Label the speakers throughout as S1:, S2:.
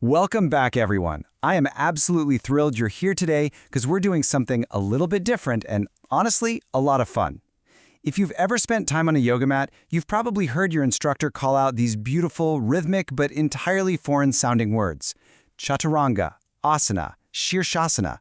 S1: Welcome back, everyone. I am absolutely thrilled you're here today because we're doing something a little bit different and, honestly, a lot of fun. If you've ever spent time on a yoga mat, you've probably heard your instructor call out these beautiful, rhythmic, but entirely foreign-sounding words. Chaturanga, asana, shirshasana.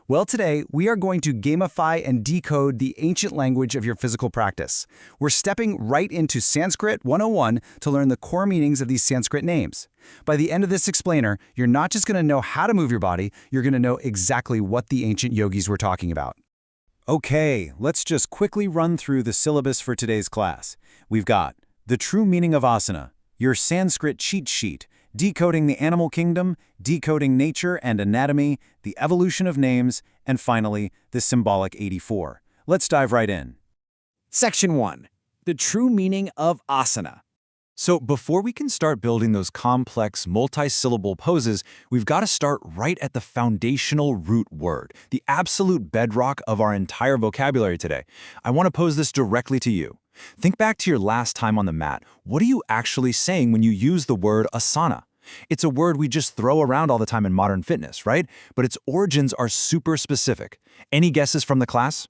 S1: Well, today, we are going to gamify and decode the ancient language of your physical practice. We're stepping right into Sanskrit 101 to learn the core meanings of these Sanskrit names. By the end of this explainer, you're not just going to know how to move your body, you're going to know exactly what the ancient yogis were talking about.
S2: Okay, let's just quickly run through the syllabus for today's class. We've got the true meaning of asana, your Sanskrit cheat sheet, decoding the animal kingdom, decoding nature and anatomy, the evolution of names, and finally, the symbolic 84. Let's dive right in.
S3: Section 1. The true meaning of asana.
S2: So before we can start building those complex, multi-syllable poses, we've got to start right at the foundational root word, the absolute bedrock of our entire vocabulary today. I want to pose this directly to you. Think back to your last time on the mat. What are you actually saying when you use the word asana? It's a word we just throw around all the time in modern fitness, right? But its origins are super specific. Any guesses from the class?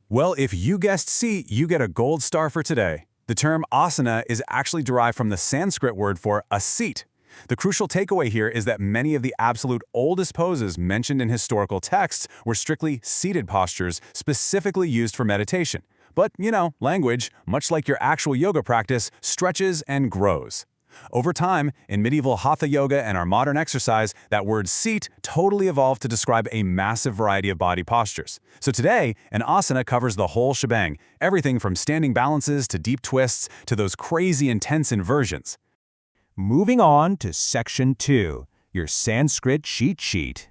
S4: Well, if you guessed C, you get a gold star for today. The term asana is actually derived from the Sanskrit word for a seat. The crucial takeaway here is that many of the absolute oldest poses mentioned in historical texts were strictly seated postures specifically used for meditation. But, language, much like your actual yoga practice, stretches and grows. Over time, in medieval Hatha Yoga and our modern exercise, that word seat totally evolved to describe a massive variety of body postures. So today, an asana covers the whole shebang, everything from standing balances to deep twists to those crazy intense inversions.
S5: Moving on to Section 2, your Sanskrit cheat sheet.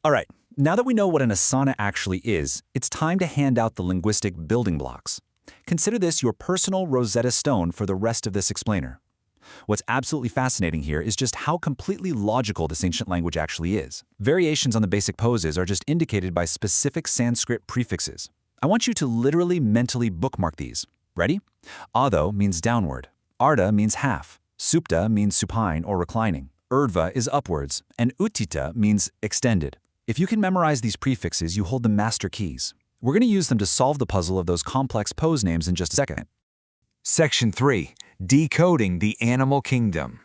S1: All right, now that we know what an asana actually is, it's time to hand out the linguistic building blocks. Consider this your personal Rosetta Stone for the rest of this explainer. What's absolutely fascinating here is just how completely logical this ancient language actually is. Variations on the basic poses are just indicated by specific Sanskrit prefixes. I want you to literally mentally bookmark these. Ready? Adho means downward. Ardha means half. Supta means supine or reclining. Urdhva is upwards. And Utthita means extended. If you can memorize these prefixes, you hold the master keys. We're going to use them to solve the puzzle of those complex pose names in just a second.
S6: Section 3. Decoding the animal kingdom.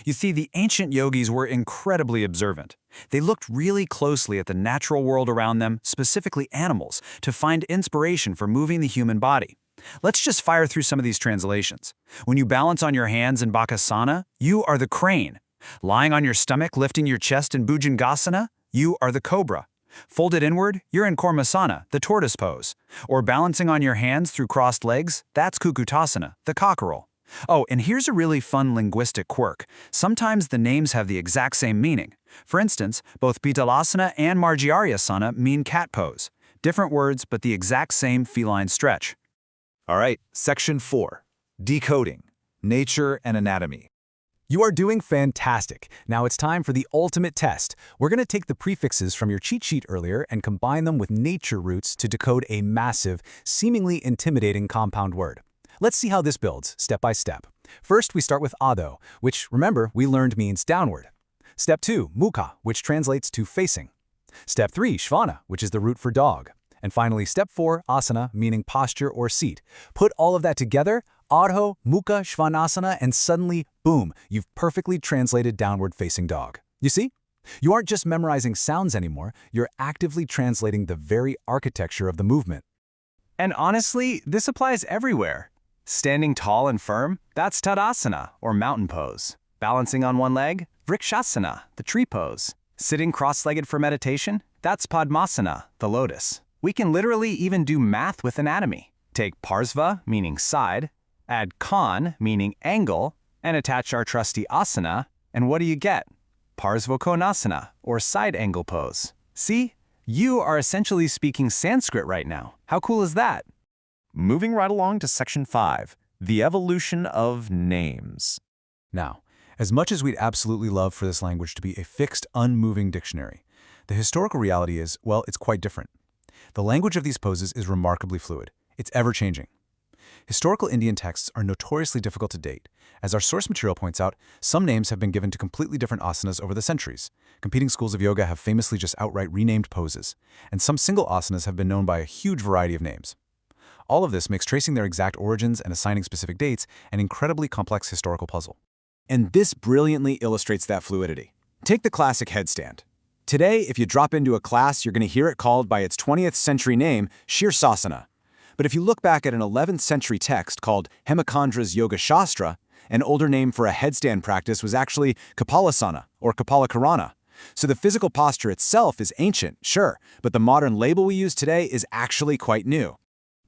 S1: You see, the ancient yogis were incredibly observant. They looked really closely at the natural world around them, specifically animals, to find inspiration for moving the human body. Let's just fire through some of these translations. When you balance on your hands in Bakasana, you are the crane. Lying on your stomach, lifting your chest in Bhujangasana, you are the cobra. Folded inward, you're in Kormasana, the tortoise pose. Or balancing on your hands through crossed legs, that's Kukutasana, the cockerel. Oh, and here's a really fun linguistic quirk. Sometimes the names have the exact same meaning. For instance, both Pitalasana and Marjaryasana mean cat pose. Different words, but the exact same feline stretch.
S6: All right, Section 4. Decoding. Nature and anatomy.
S5: You are doing fantastic. Now it's time for the ultimate test. We're going to take the prefixes from your cheat sheet earlier and combine them with nature roots to decode a massive, seemingly intimidating compound word. Let's see how this builds, step by step. First, we start with adho, which, remember, we learned means downward. Step 2, mukha, which translates to facing. Step 3, shvana, which is the root for dog. And finally, step 4, asana, meaning posture or seat. Put all of that together, adho, mukha, shvanasana, and suddenly, boom, you've perfectly translated downward-facing dog. You see? You aren't just memorizing sounds anymore, you're actively translating the very architecture of the movement.
S3: And honestly, this applies everywhere. Standing tall and firm, that's Tadasana, or mountain pose. Balancing on one leg, Vrikshasana, the tree pose. Sitting cross-legged for meditation, that's Padmasana, the lotus. We can literally even do math with anatomy. Take Parsva, meaning side, add Kon, meaning angle, and attach our trusty asana, and what do you get? Parsvakonasana, or side angle pose. See? You are essentially speaking Sanskrit right now. How cool is that?
S2: Moving right along to Section 5, the evolution of names.
S5: Now, as much as we'd absolutely love for this language to be a fixed, unmoving dictionary, the historical reality is, well, it's quite different. The language of these poses is remarkably fluid. It's ever-changing. Historical Indian texts are notoriously difficult to date. As our source material points out, some names have been given to completely different asanas over the centuries. Competing schools of yoga have famously just outright renamed poses, and some single asanas have been known by a huge variety of names. All of this makes tracing their exact origins and assigning specific dates an incredibly complex historical puzzle.
S2: And this brilliantly illustrates that fluidity. Take the classic headstand. Today, if you drop into a class, you're going to hear it called by its 20th century name, Shirsasana. But if you look back at an 11th century text called Hemakandra's Yoga Shastra, an older name for a headstand practice was actually Kapalasana or Kapalakarana. So the physical posture itself is ancient, sure, but the modern label we use today is actually quite new.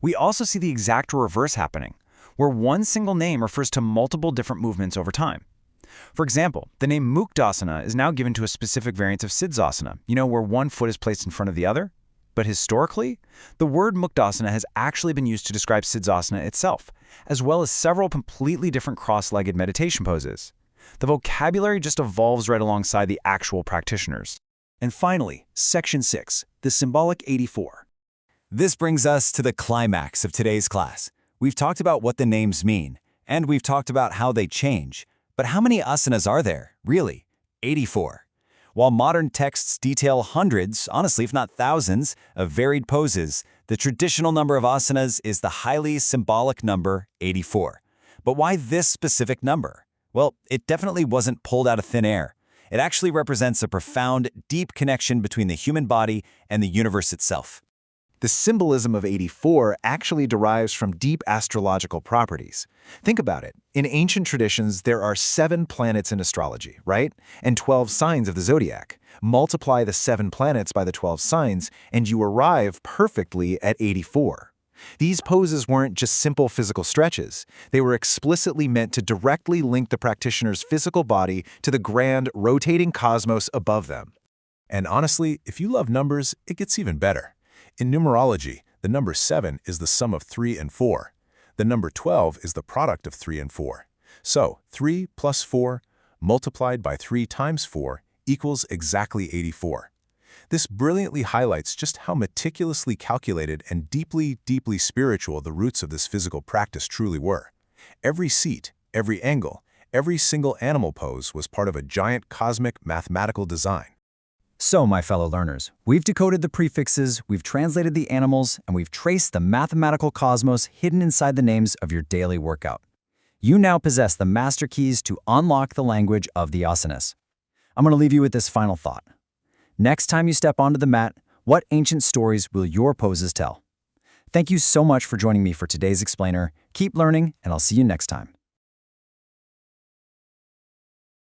S3: We also see the exact reverse happening, where one single name refers to multiple different movements over time. For example, the name Muktasana is now given to a specific variant of Siddhasana, where one foot is placed in front of the other. But historically, the word Muktasana has actually been used to describe Siddhasana itself, as well as several completely different cross-legged meditation poses. The vocabulary just evolves right alongside the actual practitioners.
S2: And finally, Section 6, the symbolic 84. This brings us to the climax of today's class. We've talked about what the names mean, and we've talked about how they change. But how many asanas are there, really? 84. While modern texts detail hundreds, honestly, if not thousands, of varied poses, the traditional number of asanas is the highly symbolic number 84. But why this specific number? Well, it definitely wasn't pulled out of thin air. It actually represents a profound, deep connection between the human body and the universe itself.
S6: The symbolism of 84 actually derives from deep astrological properties. Think about it. In ancient traditions, there are 7 planets in astrology, right? And 12 signs of the zodiac. Multiply the 7 planets by the 12 signs, and you arrive perfectly at 84. These poses weren't just simple physical stretches. They were explicitly meant to directly link the practitioner's physical body to the grand, rotating cosmos above them.
S4: And honestly, if you love numbers, it gets even better. In numerology, the number 7 is the sum of 3 and 4. The number 12 is the product of 3 and 4. So 3 plus 4 multiplied by 3 times 4 equals exactly 84. This brilliantly highlights just how meticulously calculated and deeply, deeply spiritual the roots of this physical practice truly were. Every seat, every angle, every single animal pose was part of a giant cosmic mathematical design.
S1: So, my fellow learners, we've decoded the prefixes, we've translated the animals, and we've traced the mathematical cosmos hidden inside the names of your daily workout. You now possess the master keys to unlock the language of the asanas. I'm going to leave you with this final thought. Next time you step onto the mat, what ancient stories will your poses tell? Thank you so much for joining me for today's explainer. Keep learning, and I'll see you next time.